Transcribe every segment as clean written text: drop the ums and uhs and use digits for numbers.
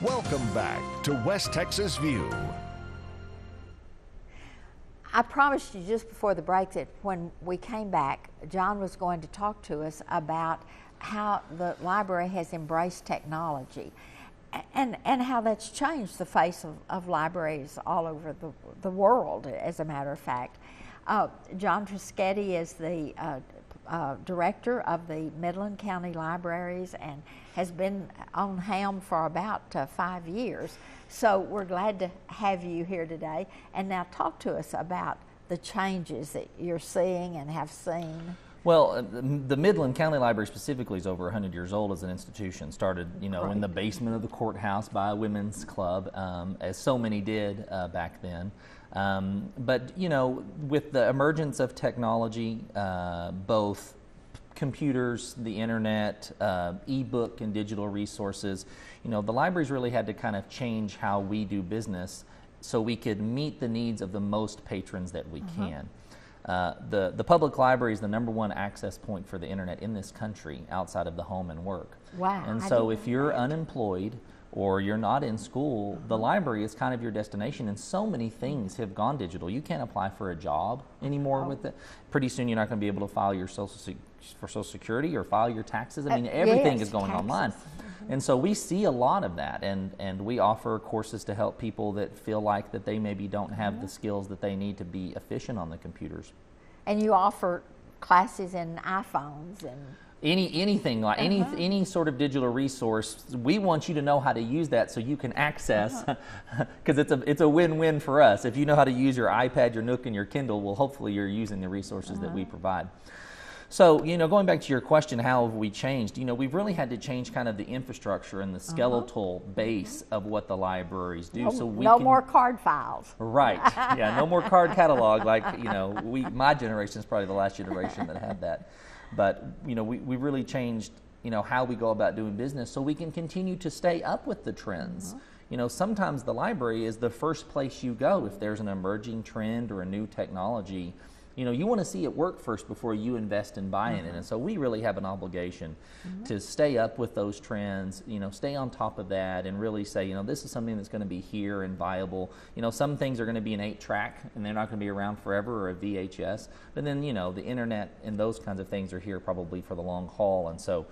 Welcome back to West Texas View. I promised you just before the break that when we came back, John was going to talk to us about how the library has embraced technology and how that's changed the face of libraries all over the world, as a matter of fact. John Trischitti is the director of the Midland County Libraries and has been on helm for about 5 years. So we're glad to have you here today. And now talk to us about the changes that you're seeing and have seen. Well, the Midland County Library specifically is over 100 years old as an institution. Started, Right. in the basement of the courthouse by a women's club, as so many did back then. But with the emergence of technology, both computers, the internet, e-book and digital resources, the libraries really had to kind of change how we do business so we could meet the needs of the most patrons that we can. The public library is the #1 access point for the internet in this country outside of the home and work. Wow. And so if you're unemployed or you're not in school, the library is kind of your destination, and so many things have gone digital. You can't apply for a job anymore with it. Pretty soon you're not going to be able to file your Social Security or file your taxes. I mean, everything is going online. And so we see a lot of that, and we offer courses to help people that feel like that they maybe don't have the skills that they need to be efficient on the computers. And you offer classes in iPhones and anything like any sort of digital resource. We want you to know how to use that so you can access, because it's a win-win for us. If you know how to use your iPad, your Nook, and your Kindle, well, hopefully you're using the resources that we provide. So, going back to your question, how have we changed? We've really had to change kind of the infrastructure and the skeletal base of what the libraries do. No more card files. Right. Yeah, no more card catalog. Like, my generation is probably the last generation that had that. But, we really changed, how we go about doing business so we can continue to stay up with the trends. Sometimes the library is the first place you go if there's an emerging trend or a new technology. You want to see it work first before you invest in buying it. And so we really have an obligation to stay up with those trends, stay on top of that and really say, this is something that's going to be here and viable. Some things are going to be an 8-track and they're not going to be around forever, or a VHS. But then, the internet and those kinds of things are here probably for the long haul. And so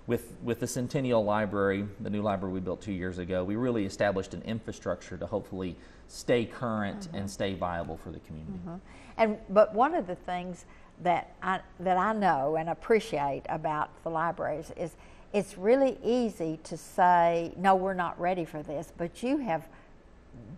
with the Centennial Library, the new library we built 2 years ago, we really established an infrastructure to hopefully stay current and stay viable for the community. But one of the things that I know and appreciate about the libraries is it's really easy to say, no, we're not ready for this, but you have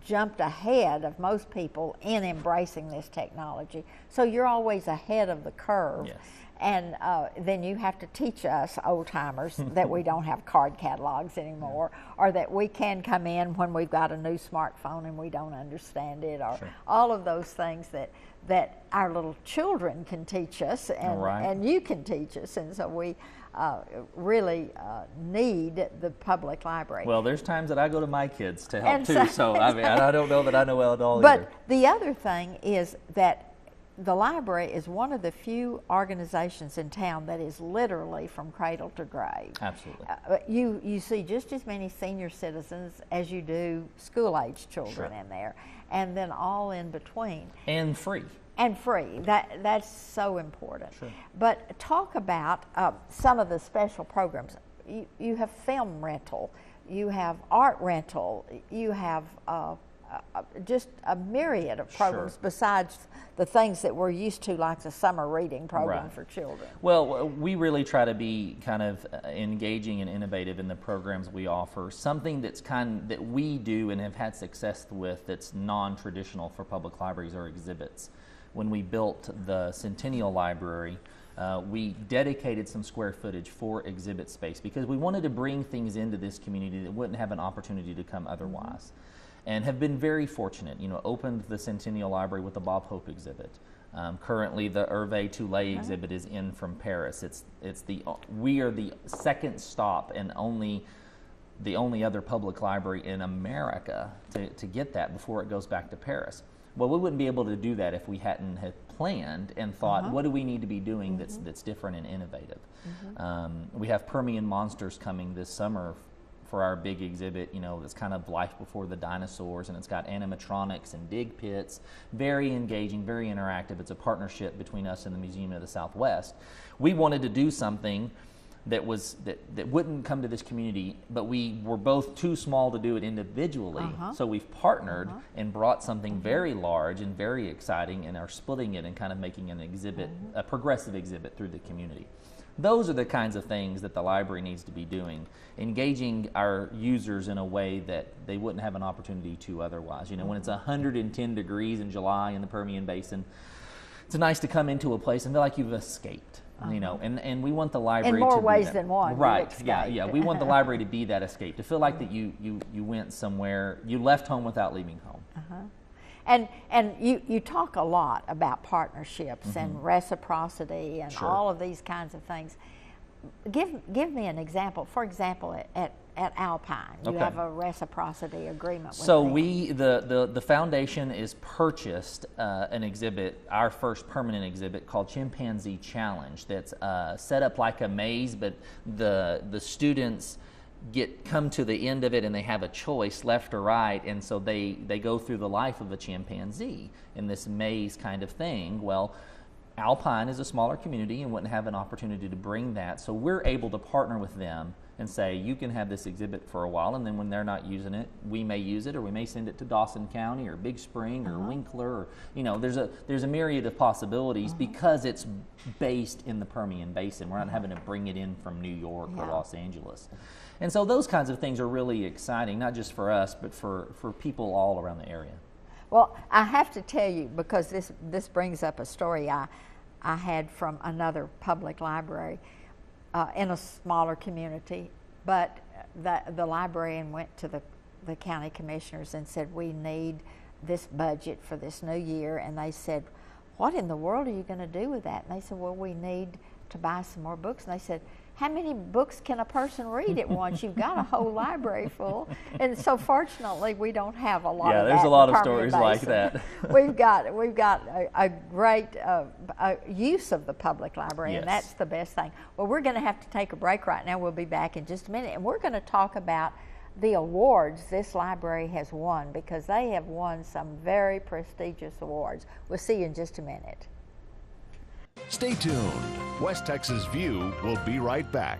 jumped ahead of most people in embracing this technology. So you're always ahead of the curve. Yes. And then you have to teach us old-timers that we don't have card catalogs anymore, or that we can come in when we've got a new smartphone and we don't understand it, or all of those things that our little children can teach us and you can teach us. And so we really need the public library. Well, there's times that I go to my kids to help too, so I don't know that I know it all but either. The other thing is that the library is one of the few organizations in town that is literally from cradle to grave. Absolutely. You see just as many senior citizens as you do school-age children in there, and then all in between. And free. And free. That's so important. Sure. But talk about some of the special programs. You have film rental, you have art rental, you have just a myriad of programs besides the things that we're used to, like the summer reading program for children. Well, we really try to be kind of engaging and innovative in the programs we offer. Something that we do and have had success with that's non-traditional for public libraries are exhibits. When we built the Centennial Library, we dedicated some square footage for exhibit space because we wanted to bring things into this community that wouldn't have an opportunity to come otherwise. And have been very fortunate, opened the Centennial Library with the Bob Hope exhibit. Currently, the Hervé Toulet exhibit is in from Paris. We are the second stop and the only other public library in America to get that before it goes back to Paris. Well, we wouldn't be able to do that if we hadn't had planned and thought, what do we need to be doing that's different and innovative? We have Permian Monsters coming this summer for our big exhibit, you know, that's kind of life before the dinosaurs, and it's got animatronics and dig pits. Very engaging, very interactive. It's a partnership between us and the Museum of the Southwest. We wanted to do something that wouldn't come to this community, but we were both too small to do it individually. So we've partnered and brought something very large and very exciting, and are splitting it and kind of making an exhibit, a progressive exhibit through the community. Those are the kinds of things that the library needs to be doing, engaging our users in a way that they wouldn't have an opportunity to otherwise. You know, when it's 110 degrees in July in the Permian Basin, it's nice to come into a place and feel like you've escaped. You know, and we want the library in more to be ways that. than one. Right? Yeah. We want the library to be that escape, to feel like that you went somewhere, you left home without leaving home. And you talk a lot about partnerships and reciprocity and all of these kinds of things. Give me an example. For example, at Alpine, you have a reciprocity agreement with so them. The foundation is purchased an exhibit, our first permanent exhibit called Chimpanzee Challenge, that's set up like a maze, but the students come to the end of it and they have a choice, left or right, and so they go through the life of a chimpanzee in this maze kind of thing. Well, Alpine is a smaller community and wouldn't have an opportunity to bring that, so we're able to partner with them and say, you can have this exhibit for a while, and then when they're not using it, we may use it, or we may send it to Dawson County or Big Spring or Winkler, or, you know, there's a myriad of possibilities because it's based in the Permian Basin. We're not having to bring it in from New York or Los Angeles. And so those kinds of things are really exciting, not just for us, but for people all around the area. Well, I have to tell you, because this brings up a story I had from another public library in a smaller community, but the librarian went to the county commissioners and said, we need this budget for this new year, and they said, what in the world are you going to do with that? And they said, well, we need to buy some more books. And they said, how many books can a person read at once? You've got a whole library full. And so fortunately, we don't have a lot of that. Yeah, there's a lot of Permian stories like Basin. that. We've got a great use of the public library, and that's the best thing. Well, we're going to have to take a break right now. We'll be back in just a minute, and we're going to talk about the awards this library has won, because they have won some very prestigious awards. We'll see you in just a minute. Stay tuned. West Texas View will be right back.